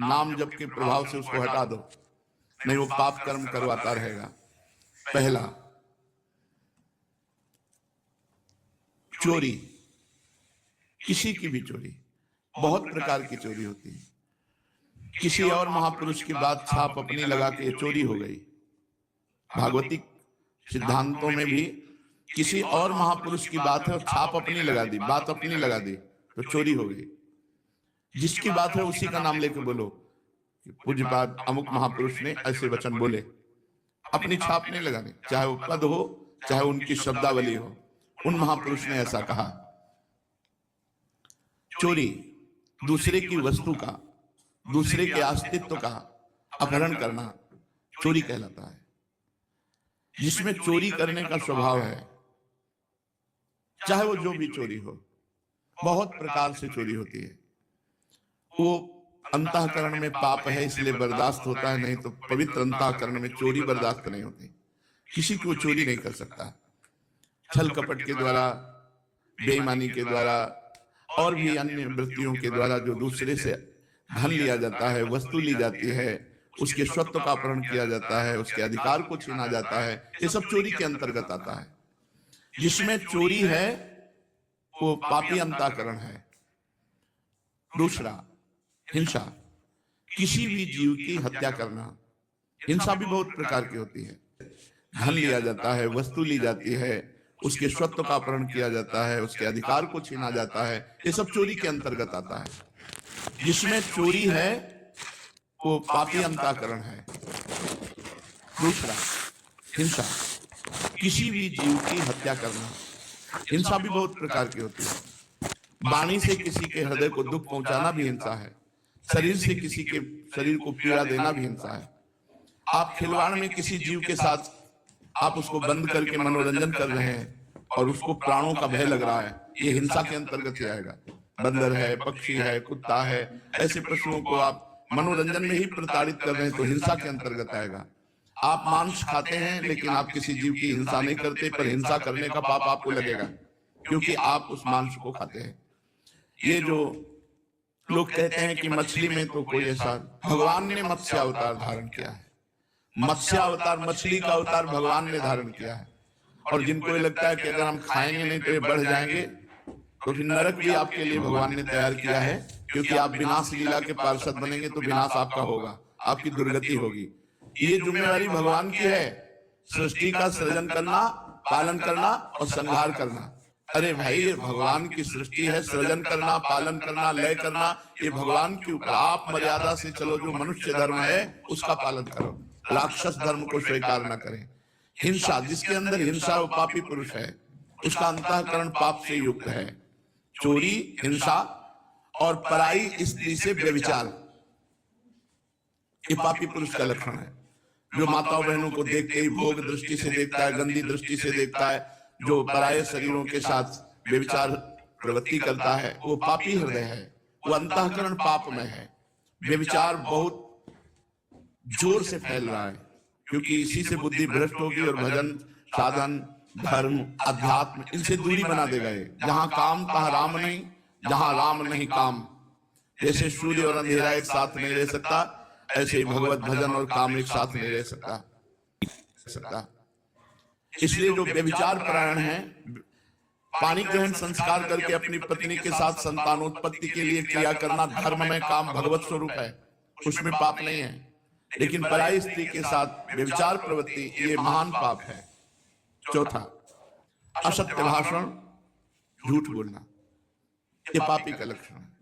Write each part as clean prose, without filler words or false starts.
नाम जप के प्रभाव से उसको हटा दो, नहीं वो पाप कर्म करवाता रहेगा। पहला, चोरी, किसी की भी चोरी, बहुत प्रकार की चोरी होती है। किसी और महापुरुष की बात छाप अपनी लगा के चोरी हो गई। भागवतिक सिद्धांतों में भी किसी और महापुरुष की बात है और छाप अपनी लगा दी, बात अपनी लगा दी, तो चोरी हो गई। जिसकी बात है उसी का नाम लेके बोलो कि पूज्यपाद अमुक महापुरुष ने ऐसे वचन बोले, अपनी छाप नहीं लगानी, चाहे वो पद हो चाहे उनकी शब्दावली हो, उन महापुरुष ने ऐसा कहा। चोरी, दूसरे की वस्तु का, दूसरे के अस्तित्व का अपहरण करना चोरी कहलाता है। जिसमें चोरी करने का स्वभाव है, चाहे वो जो भी चोरी हो, बहुत प्रकार से चोरी होती है। वो अंतःकरण में पाप है इसलिए बर्दाश्त होता है, नहीं तो पवित्र अंतःकरण में चोरी बर्दाश्त नहीं होती। किसी को चोरी नहीं कर सकता। छल कपट के द्वारा, बेईमानी के द्वारा और भी अन्य वृत्तियों के द्वारा जो दूसरे से धन लिया जाता है, वस्तु ली जाती है, उसके स्वत्व का अपहरण किया जाता है, उसके अधिकार को छीना जाता है, ये सब चोरी के अंतर्गत आता है। जिसमें चोरी है वो पापी अंतःकरण है। दूसरा, हिंसा, किसी भी जीव की हत्या करना। हिंसा भी बहुत प्रकार की होती है। धन लिया जाता है, वस्तु ली जाती है, उसके स्वत्व का अपहरण किया जाता है, उसके अधिकार को छीना जाता है, ये सब चोरी के अंतर्गत आता है। जिसमें चोरी है वो पापी अंतःकरण है। दूसरा, हिंसा, किसी भी जीव की हत्या करना। हिंसा भी बहुत प्रकार की होती है। वाणी से किसी के हृदय को दुख पहुंचाना भी हिंसा है। शरीर से किसी के शरीर को पीड़ा देना भी हिंसा है। आप खिलवाड़ में किसी जीव के साथ आप उसको बंद करके मनोरंजन कर रहे हैं और उसको प्राणों का भय लग रहा है, ये हिंसा के अंतर्गत ही आएगा। बंदर है, पक्षी है, कुत्ता है, ऐसे पशुओं को आप मनोरंजन में ही प्रताड़ित कर रहे हैं तो हिंसा के अंतर्गत आएगा। आप मांस खाते हैं लेकिन आप किसी जीव की हिंसा नहीं करते, पर हिंसा करने का पाप आपको लगेगा क्योंकि आप उस मांस को खाते हैं। ये जो लोग कहते हैं कि मछली में तो कोई ऐसा, भगवान ने मत्स्य अवतार धारण किया है। मत्स्य अवतार, मछली का अवतार भगवान ने धारण किया है। और जिनको ये लगता है कि अगर हम खाएंगे नहीं तो ये बढ़ जाएंगे, तो फिर नरक भी आपके लिए भगवान ने तैयार किया है, क्योंकि आप विनाश लीला के पार्षद बनेंगे तो विनाश आपका होगा, आपकी दुर्गति होगी। ये जिम्मेवारी भगवान की है, सृष्टि का सृजन करना, पालन करना और संहार करना। अरे भाई, ये भगवान की सृष्टि है, सृजन करना, पालन करना, लय करना, ये भगवान के ऊपर। आप मर्यादा से चलो, जो मनुष्य धर्म है उसका पालन करो, राक्षस धर्म को स्वीकार न करें। हिंसा, जिसके अंदर हिंसा वो पापी पुरुष है, उसका अंतःकरण पाप से युक्त है। चोरी, हिंसा और पराई स्त्री से व्यभिचार, ये पापी पुरुष का लक्षण है। जो माताओं बहनों को देखते ही भोग दृष्टि से देखता है, गंदी दृष्टि से देखता है, जो पराये शरीरों के साथ व्यभिचार प्रवृत्ति करता है, वो पापी हृदय है, वो अंतःकरण पाप में है। व्यभिचार बहुत जोर से फैल रहा है क्योंकि इसी से बुद्धि भ्रष्ट होगी और भजन, साधन, धर्म, अध्यात्म, इनसे दूरी बना देगा। जहां काम तहां राम नहीं, जहां राम नहीं काम। जैसे सूर्य और अंधेरा एक साथ नहीं रह सकता, ऐसे ही भगवत भजन और काम एक साथ नहीं रह सकता। इसलिए जो व्यभिचार परायण है, पानी ग्रहण संस्कार करके अपनी पत्नी के साथ संतानोत्पत्ति के लिए क्रिया करना धर्म में काम भगवत स्वरूप है, उसमें पाप नहीं है। लेकिन पराई स्त्री के साथ व्यभिचार प्रवृत्ति, ये महान पाप है। चौथा, असत्य भाषण, झूठ बोलना, ये पापी का लक्षण है।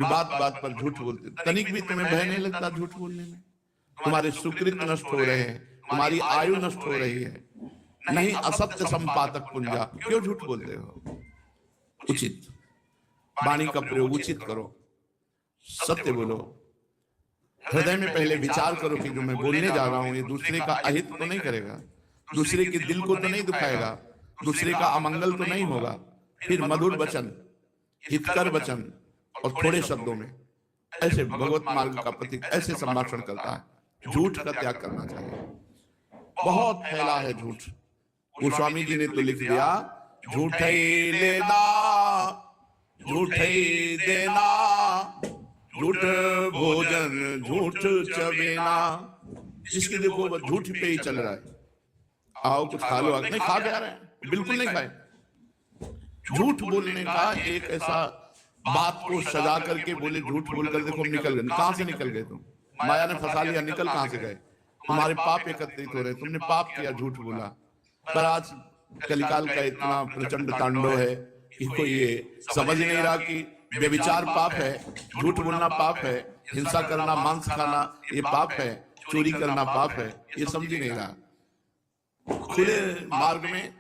बात बात पर झूठ बोलते, तनिक भी तुम्हें भय नहीं लगता झूठ बोलने में? तुम्हारे सुकृत नष्ट हो रहे हैं, तुम्हारी आयु नष्ट हो रही है। नहीं असत्य संपातक पुंजा, क्यों झूठ बोलते हो? उचित वाणी का प्रयोग उचित करो, सत्य बोलो। हृदय में पहले विचार करो कि जो मैं बोलने जा रहा हूं ये दूसरे का अहित तो नहीं करेगा, दूसरे के दिल को तो नहीं दुखाएगा, दूसरे का अमंगल तो नहीं होगा। फिर मधुर वचन, हितकर वचन और थोड़े शब्दों में, ऐसे भगवत मार्ग का प्रतीक ऐसे संभाषण करता है। झूठ का त्याग करना चाहिए। बहुत फैला है झूठ। गोस्वामी जी ने तो लिख दिया, झूठ ही लेना, झूठ ही देना, झूठ भोजन झूठ चवेना, जिसकी देखो बस झूठ पे ही चल रहा है। आओ कुछ खा लो, नहीं खा क्या रहे हैं, बिल्कुल नहीं खाए। झूठ बोलने का एक ऐसा बात को सजा करके बोले, झूठ बोलकर देखो हम निकल गए। कहां से निकल गए तुम? माया ने फंसा लिया, निकल कहां से गए? तुम्हारे पाप एकत्रित हो रहे, तुमने पाप किया, झूठ बोला। पर आज कलिकाल का इतना प्रचंड तांडव है कि कोई ये समझ नहीं रहा कि व्यभिचार पाप है, झूठ बोलना पाप है, हिंसा करना, मांस खाना ये पाप है, चोरी करना पाप है, ये समझ ही नहीं रहा। खुले मार्ग में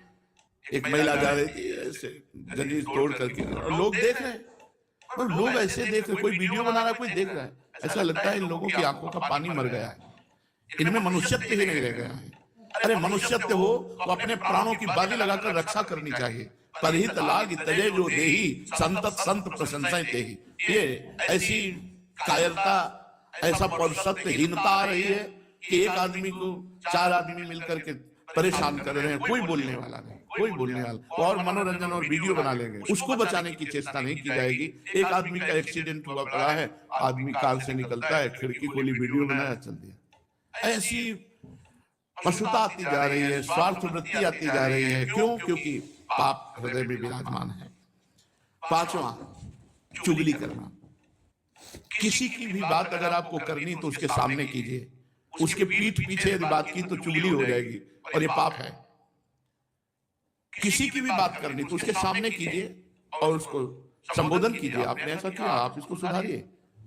एक महिला जा रही थी ऐसे जंजीर तोड़ करके, और लोग देख रहे हैं, और लोग ऐसे देख रहे, कोई वीडियो बना रहा है, कोई देख रहा है। ऐसा लगता है इन लोगों की आंखों का पानी मर गया है, इनमें मनुष्यत्व ही नहीं रह गया है। अरे मनुष्यत्व हो तो अपने प्राणों की बाजी लगाकर रक्षा करनी चाहिए। परहित लाग तजे जो देही, संतत संत प्रशंसा तेही। ये ऐसी कायरता, ऐसा पौरुषत्वहीनता आ रही है कि एक आदमी को चार आदमी मिलकर के परेशान कर रहे हैं, कोई बोलने वाला नहीं, कोई बोलने वाला, और मनोरंजन और वीडियो बना लेंगे। उसको बचाने की चेष्टा नहीं की जाएगी। एक आदमी का एक्सीडेंट हुआ पड़ा है, आदमी कार से निकलता है, खिड़की खोली, वीडियो बनाया, चल दिया। ऐसी पशुता आती जा रही है, स्वार्थ वृत्ति आती जा रही है। क्यों? क्योंकि पाप हृदय में विराजमान है। पांचवा, चुगली करना। किसी की भी बात अगर आपको करनी तो उसके सामने कीजिए, उसके पीठ पीछे यदि बात की तो चुगली हो जाएगी और ये पाप है। किसी की भी बात करनी तो उसके सामने कीजिए और उसको संबोधन कीजिए, आपने ऐसा किया, आप इसको सुधारिए,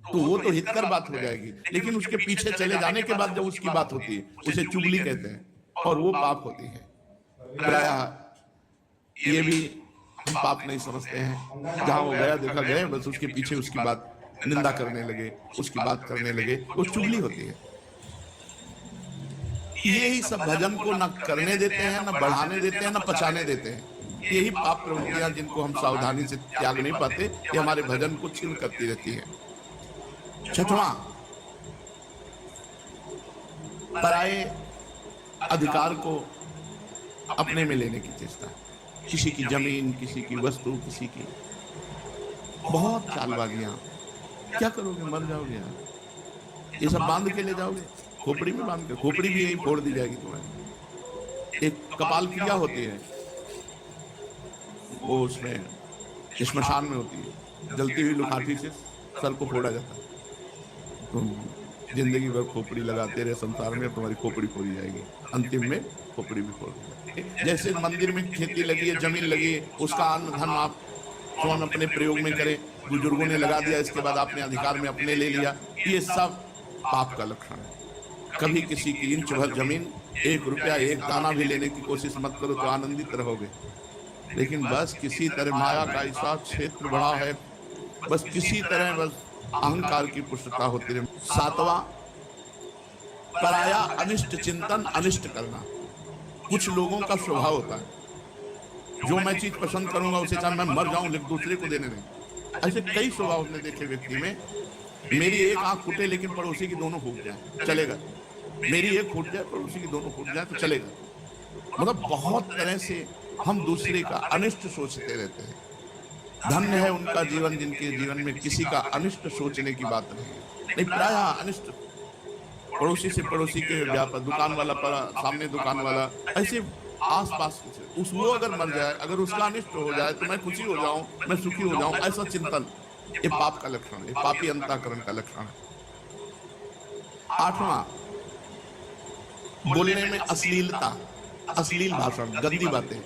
तो वो तो हितकर बात हो जाएगी। लेकिन उसके पीछे चले जाने के बाद जब उसकी बात होती है उसे चुगली कहते हैं, और वो पाप होती है। प्रायः ये भी हम पाप नहीं समझते हैं। जहां वो गया देखा गए, बस उसके पीछे उसकी बात निंदा करने लगे, उसकी बात करने लगे, वो चुगली होती है। यही सब भजन को न करने देते हैं, न बढ़ाने देते हैं, न पचाने देते हैं। यही पाप प्रवृत्तियां जिनको हम सावधानी से त्याग नहीं पाते, ये हमारे भजन को छीन करती रहती है। छठवां, पराये अधिकार को अपने में लेने की चेष्टा। किसी की जमीन, किसी की वस्तु, किसी की, बहुत चालबाजियां। क्या करोगे? मर जाओगे यार। ये सब बांध के ले जाओगे, खोपड़ी में बांध के, खोपड़ी भी यही फोड़ दी जाएगी तुम्हारी। एक कपाल क्रिया होती है, वो उसमें श्मशान में होती है, जलती हुई लुकाठी से सर को फोड़ा जाता है। तुम जिंदगी भर खोपड़ी लगाते रहे संसार में, तुम्हारी खोपड़ी फोड़ी जाएगी, अंतिम में खोपड़ी भी फोड़ जाएगी। जैसे मंदिर में खेती लगी है, जमीन लगी है, उसका अन्न धन आप स्वयं अपने प्रयोग में करें, बुजुर्गों ने लगा दिया, इसके बाद आपने अधिकार में अपने ले लिया, ये सब पाप का लक्षण है। कभी किसी की इंच भर जमीन, 1 रुपया, 1 दाना भी लेने की कोशिश मत करो, तो आनंदित रहोगे। लेकिन बस किसी तरह माया का ऐसा क्षेत्र बड़ा है, बस किसी तरह बस अहंकार की पुष्टता होती रहे। 7वां, पराया अनिष्ट चिंतन, अनिष्ट करना। कुछ लोगों का स्वभाव होता है, जो मैं चीज पसंद करूंगा उसे चाहे मैं मर जाऊं लेकिन दूसरे को देने नहीं। ऐसे कई स्वभाव हमने देखे व्यक्ति में। मेरी एक आंख फूटे लेकिन पड़ोसी की दोनों फूट जाए, चलेगा। मेरी एक फूट जाए, पड़ोसी की दोनों फूट जाए, तो चलेगा। मतलब बहुत तरह से हम दूसरे का अनिष्ट सोचते रहते हैं। धन्य है उनका जीवन जिनके जीवन में किसी का अनिष्ट सोचने की बात नहीं। प्रायः अनिष्ट, पड़ोसी से पड़ोसी के व्यापार, दुकान वाला सामने दुकान वाला, ऐसे आस पास वो अगर मर जाए, अगर उसका अनिष्ट हो जाए तो मैं खुशी हो जाऊं, मैं सुखी हो जाऊं, ऐसा चिंतन, ये पाप का लक्षण है, पापी अंतःकरण का लक्षण है। 8वां, बोलने में अश्लीलता, अश्लील भाषण, गंदी बातें।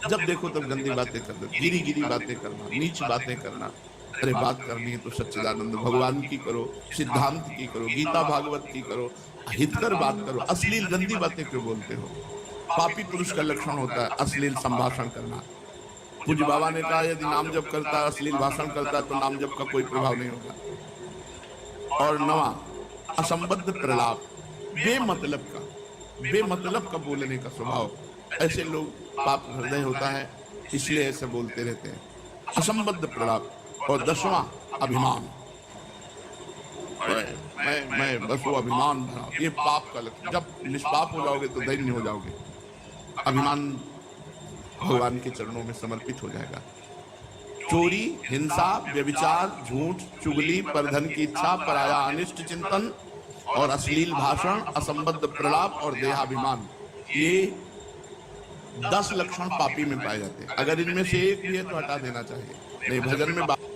जब देखो तब गंदी बातें करना, गिरी गिरी बातें करना, नीच बातें करना। अरे बात करनी है तो सच्चिदानंद भगवान की करो, सिद्धांत की करो, गीता भागवत की करो, हितकर बात करो। अश्लील गंदी बातें क्यों बोलते हो? पापी पुरुष का लक्षण होता है अश्लील संभाषण करना। पूज्य बाबा ने कहा यदि नाम जप करता है, अश्लील भाषण करता है, तो नाम जप का कोई प्रभाव नहीं होगा। और 9वां, असंबद्ध प्रलाप, बेमतलब का बोलने का स्वभाव। ऐसे लोग पाप हृदय होता है, इसलिए ऐसे बोलते रहते हैं, असंबद्ध प्रलाप। और 10वां, अभिमान। मैं बस वो अभिमान भरा, ये पाप का लक्षण। जब निष्पाप हो जाओगे तो दैन्य हो जाओगे। अभिमान भगवान के चरणों में समर्पित हो जाएगा। चोरी, हिंसा, व्यभिचार, झूठ, चुगली, परधन की इच्छा, पराया अनिष्ट चिंतन और अश्लील भाषण, असंबद्ध प्रलाप और देहाभिमान, ये 10 लक्षण पापी में पाए जाते हैं। अगर इनमें से एक भी है तो हटा देना चाहिए। नहीं, भजन में